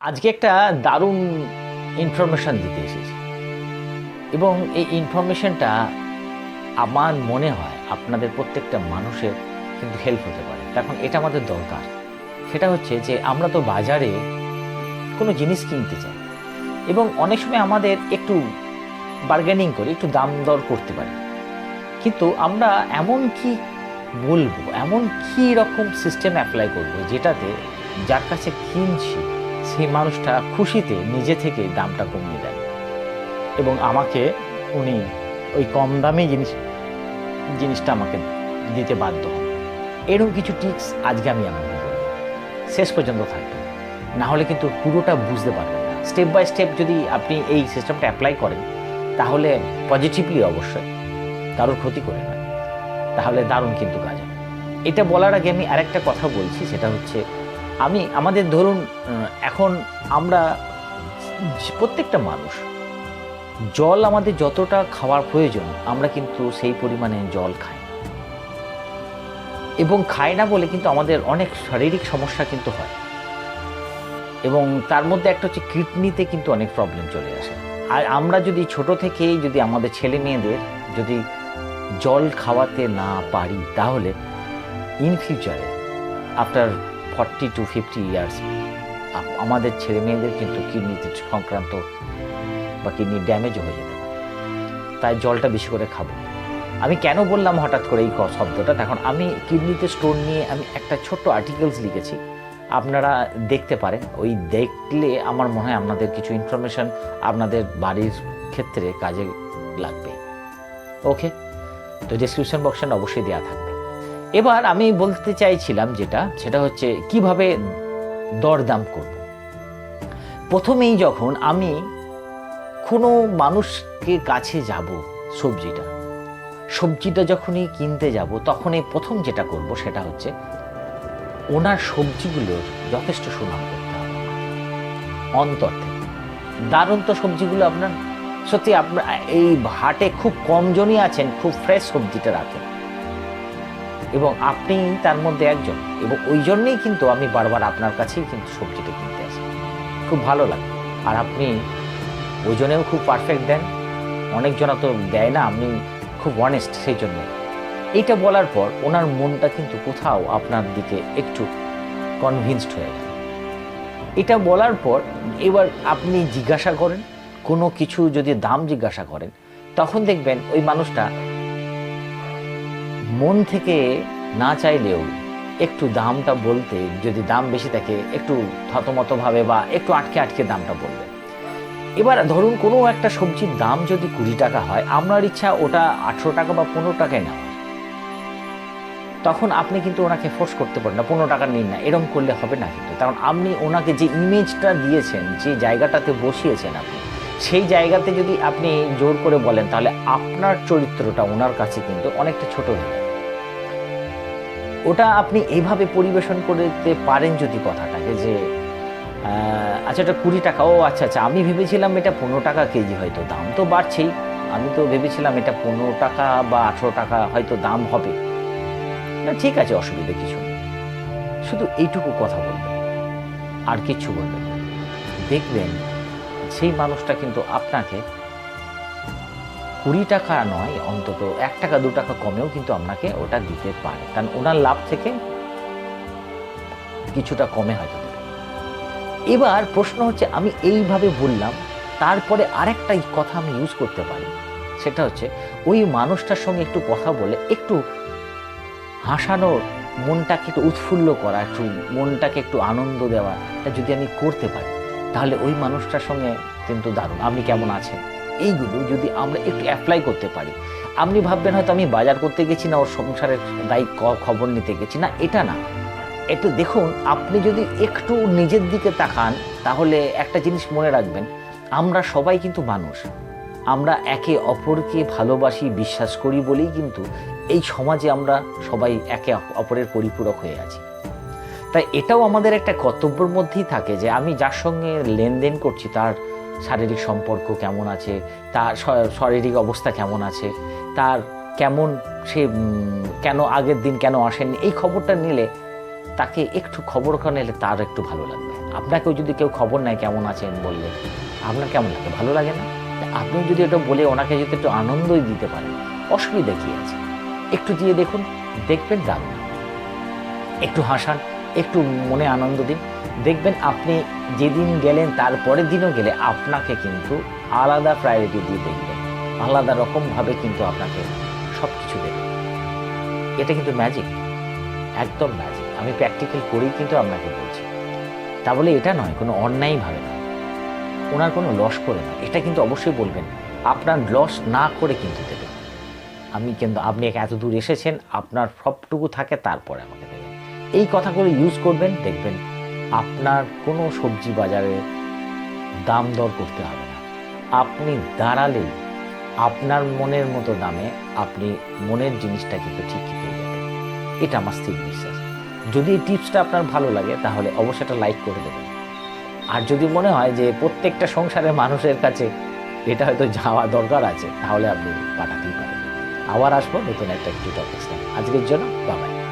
আজকে একটা দারুণ ইনফরমেশন দিতে এসেছি এবং এই ইনফরমেশনটা আমার মনে হয় আপনাদের প্রত্যেকটা মানুষের কিন্তু হেল্প হতে পারে। এখন এটা আমাদের দরকার, সেটা হচ্ছে যে আমরা তো বাজারে কোনো জিনিস কিনতে চাই এবং অনেক সময় আমাদের একটু বার্গেনিং করে একটু দাম দর করতে পারি, কিন্তু আমরা এমন কি বলবো, এমন কি রকম সিস্টেম অ্যাপ্লাই করবো যেটাতে যার কাছে কিনছি সেই মানুষটা খুশিতে নিজে থেকে দামটা কমিয়ে দেন এবং আমাকে উনি ওই কম দামে জিনিসটা আমাকে দিতে বাধ্য হন। এরকম কিছু টিপস আজকে আমি আপনাকে বলব, শেষ পর্যন্ত থাকবেন, না হলে কিন্তু পুরোটা বুঝতে পারবেন না। স্টেপ বাই স্টেপ যদি আপনি এই সিস্টেমটা অ্যাপ্লাই করেন তাহলে পজিটিভলি অবশ্যই, কারোর ক্ষতি করে নয়, তাহলে দারুণ কিন্তু কাজ হবে। এটা বলার আগে আমি আরেকটা কথা বলছি, সেটা হচ্ছে আমাদের ধরুন এখন আমরা প্রত্যেকটা মানুষ জল আমাদের যতটা খাওয়ার প্রয়োজন আমরা কিন্তু সেই পরিমাণে জল খাই এবং খাই না বলে কিন্তু আমাদের অনেক শারীরিক সমস্যা কিন্তু হয় এবং তার মধ্যে একটা হচ্ছে কিডনিতে কিন্তু অনেক প্রবলেম চলে আসে। আর আমরা যদি ছোট থেকেই যদি আমাদের ছেলে মেয়েদের যদি জল খাওয়াতে না পারি তাহলে ইন ফিউচারে আফটার 40 to 50 ইয়ার্স আমাদের ছেলে মেয়েদের কিন্তু কিডনিতে সংক্রান্ত বা কিডনি ড্যামেজও হয়ে যেতে পারে। তাই জলটা বেশি করে খাবো। আমি কেন বললাম হঠাৎ করে এই শব্দটা, তখন আমি কিডনিতে স্টোন নিয়ে আমি একটা ছোট্ট আর্টিকেলস লিখেছি, আপনারা দেখতে পারেন। ওই দেখলে আমার মনে হয় আপনাদের কিছু ইনফরমেশন আপনাদের বাড়ির ক্ষেত্রে কাজে লাগবে। ওকে, তো ডেসক্রিপশন বক্সে অবশ্যই দেওয়া থাকবে। এবার আমি বলতে চাইছিলাম সেটা হচ্ছে কিভাবে দরদাম করব। প্রথমেই যখন আমি কোনো মানুষকে কাছে যাব, সবজিটা যখনই কিনতে যাব তখনই প্রথম যেটা করব সেটা হচ্ছে ওনার সবজিগুলোর যথেষ্ট সুনাম করতে হবে অন্তর থেকে। দারুণ তো সবজিগুলো আপনার, সত্যি আপনার এই হাটে খুব কম জনই আছেন খুব ফ্রেশ সবজিটা রাখেন এবং আপনি তার মধ্যে একজন, এবং ওই জন্যেই কিন্তু আমি বারবার আপনার কাছেই কিন্তু সবজিটা কিনতে আসি, খুব ভালো লাগে। আর আপনি ওজনেও খুব পারফেক্ট দেন, অনেকজনা তো দেয় না, আপনি খুব অনেস্ট, সেই জন্য। এইটা বলার পর ওনার মনটা কিন্তু কোথাও আপনার দিকে একটু কনভিন্সড হয়ে গেল। এটা বলার পর এবার আপনি জিজ্ঞাসা করেন, কোনো কিছু যদি দাম জিজ্ঞাসা করেন তখন দেখবেন ওই মানুষটা মন থেকে না চাইলেও একটু দামটা বলতে, যদি দাম বেশি থাকে একটু থতমতভাবে বা একটু আটকে দামটা বলবে। এবার ধরুন কোনো একটা সবজির দাম যদি 20 টাকা হয়, আপনার ইচ্ছা ওটা 18 টাকা বা 15 টাকায় নেওয়ার, তখন আপনি কিন্তু ওনাকে ফোর্স করতে পারেন না 15 টাকা নিন না, এরকম করলে হবে না কিন্তু। কারণ আপনি ওনাকে যে ইমেজটা দিয়েছেন, যে জায়গাটাতে বসিয়েছেন আপনি, সেই জায়গাতে যদি আপনি জোর করে বলেন তাহলে আপনার চরিত্রটা ওনার কাছে কিন্তু অনেকটা ছোট হয়ে যাবে। ওটা আপনি এইভাবে পরিবেশন করতে পারেন যদি কথাটাকে, যে আচ্ছা এটা 20 টাকা, ও আচ্ছা আমি ভেবেছিলাম এটা 15 টাকা কেজি, হয়তো দাম তো বাড়ছেই, আমি তো ভেবেছিলাম এটা 15 টাকা বা 18 টাকা হয়তো দাম হবে না, ঠিক আছে অসুবিধা কিছু নেই, শুধু এইটুকু কথা বলবেন আর কিচ্ছু বলবেন না। দেখবেন সেই মানুষটা কিন্তু আপনাকে 20 টাকা নয়, অন্তত 1 টাকা 2 টাকা কমেও কিন্তু আপনাকে ওটা দিতে পারে, কারণ ওনার লাভ থেকে কিছুটা কমে হয়তো দেবে। এবার প্রশ্ন হচ্ছে, আমি এইভাবে বললাম, তারপরে আরেকটা কথা আমি ইউজ করতে পারি, সেটা হচ্ছে ওই মানুষটার সঙ্গে একটু কথা বলে একটু হাসানোর, মনটাকে একটু উৎফুল্ল করা, একটু মনটাকে একটু আনন্দ দেওয়া, এটা যদি আমি করতে পারি তাহলে ওই মানুষটার সঙ্গে কিন্তু দারুণ, আপনি কেমন আছেন, এইগুলো যদি আমরা একটু অ্যাপ্লাই করতে পারি। আপনি ভাববেন হয়তো আমি বাজার করতে গেছি না, ওর সংসারের খবর নিতে গেছি না, এটা না। একটু দেখুন, আপনি যদি একটু নিজের দিকে তাকান তাহলে একটা জিনিস মনে রাখবেন, আমরা সবাই কিন্তু মানুষ, আমরা একে অপরকে ভালোবাসি, বিশ্বাস করি বলেই কিন্তু এই সমাজে আমরা সবাই একে অপরের পরিপূরক হয়ে আছি। তাই এটাও আমাদের একটা কর্তব্যের মধ্যেই থাকে যে আমি যার সঙ্গে লেনদেন করছি তার শারীরিক সম্পর্ক কেমন আছে, তার শারীরিক অবস্থা কেমন আছে, তার কেমন, সে কেন আগের দিন কেন আসেননি, এই খবরটা নিলে তাকে একটু খবর নিলে তার একটু ভালো লাগবে। আপনাকেও যদি কেউ খবর নেয় কেমন আছেন বললে, আপনার কেমন লাগে? ভালো লাগে না? আপনি যদি এটা বলে ওনাকে যদি একটু আনন্দই দিতে পারেন, অসুবিধা কী আছে? একটু দিয়ে দেখুন, দেখবেন দারুণ। একটু হাসান, একটু মনে আনন্দ দিন, দেখবেন আপনি যেদিন গেলেন তার পরের দিনও গেলে আপনাকে কিন্তু আলাদা প্রায়োরিটি দিয়ে দেখবেন, আলাদা রকমভাবে কিন্তু আপনাকে সব কিছু দেবে। এটা কিন্তু ম্যাজিক, একদম ম্যাজিক। আমি প্র্যাকটিক্যাল করেই কিন্তু আপনাকে বলছি। তা বলে এটা নয়, কোনো অন্যায়ভাবে নয়, ওনার কোনো লস করে নয়। এটা কিন্তু অবশ্যই বলবেন, আপনার লস না করে কিন্তু দেবেন। আপনি এত দূর এসেছেন, আপনার সবটুকু থাকে তারপরে আমাকে দেবেন। এই কথাগুলো ইউজ করবেন, দেখবেন আপনার কোনো সবজি বাজারে দাম দর করতে হবে না। আপনি দাঁড়ালেই আপনার মনের মতো দামে আপনি মনের জিনিসটা কিন্তু ঠিকই পেয়ে যাবেন। এটা আমার স্থির বিশ্বাস। যদি এই টিপসটা আপনার ভালো লাগে তাহলে অবশ্যই একটা লাইক করে দেবেন। আর যদি মনে হয় যে প্রত্যেকটা সংসারের মানুষের কাছে এটা হয়তো যাওয়া দরকার আছে, তাহলে আপনি পাঠাতেই পারেন। আবার আসবো নতুন একটা টপিক্স নিয়ে। আজকের জন্য বাই বাই।